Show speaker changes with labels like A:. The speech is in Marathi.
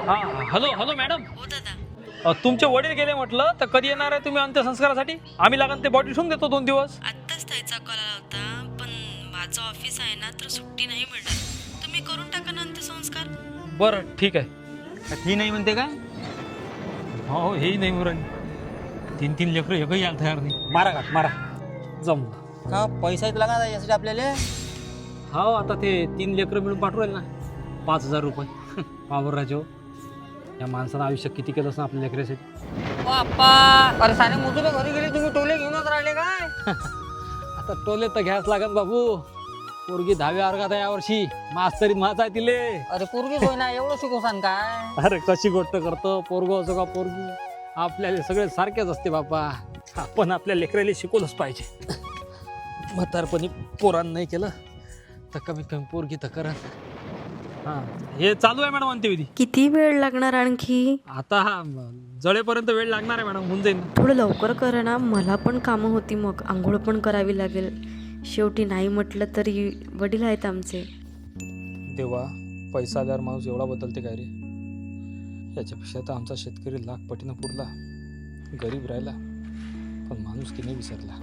A: हां हॅलो हॅलो मॅडम.
B: हो दादा.
A: तुमचे वडील गेले म्हटलं तर कधी येणार आहे तुम्ही अंत्यसंस्कारासाठी? आम्ही लागन ते बॉडी ठेवून देतो 2 दिवस.
B: आत्ताच ताईचा कॉल आला होता, पण माझं ऑफिस आहे ना तर सुट्टी नाही मिळणार. तुम्ही करून टाका ना अंत्यसंस्कार.
A: बरं ठीक आहे.
C: ही नाही म्हणते काय?
A: हो हेही नाही उरण. 3 लेकरं एकही यायला तयार नाही.
C: मारा का मारा.
A: जमलं.
C: का पैसा येत लागा यासाठी आपल्याला?
A: हो आता ते 3 लेकरं मिळून पाठवू राहिले ना 5,000 रुपये. पावर राजो या माणसानं आयुष्य किती केलं असं आपल्या लेकरासाठी.
C: बाप्पा, अरे सारे मुजुले घरी गेले, तुम्ही टोले घेऊनच राहिले काय?
A: आता टोले तर घ्यायच लागन बाबू. पोरगी 10व्या वर्गात आहे यावर्षी. मास्तरीत माझा आहे तिले.
C: अरे पोरगी होय ना, एवढं शिकवसान काय?
A: अरे कशी गोष्ट करतो. पोरगो असो का पोरगी आपल्याला सगळे सारखेच असते बापा. आपण आपल्या लेकराला शिकवलंच पाहिजे. म्हातारपणी पोरान नाही केलं तर कमीत कमी पोरगी तर करत. हां हे चालू आहे मॅडम अंत्यविधी.
D: किती वेळ लागणार आणखी?
A: आता हा जळेपर्यंत वेळ लागणार आहे मॅडम. होऊन जाईल ना.
D: थोडं लवकर करा ना, मला पण कामं होती, मग आंघोळ पण करावी लागेल. शेवटी नाही म्हटलं तरी वडील आहेत आमचे.
A: देवा पैसा आल्यावर माणूस एवढा बदलते काय रे. याच्यापेक्षा तर आमचा शेतकरी लाख पटीनं पुरला. गरीब राहिला पण माणूस की नाही विसरला.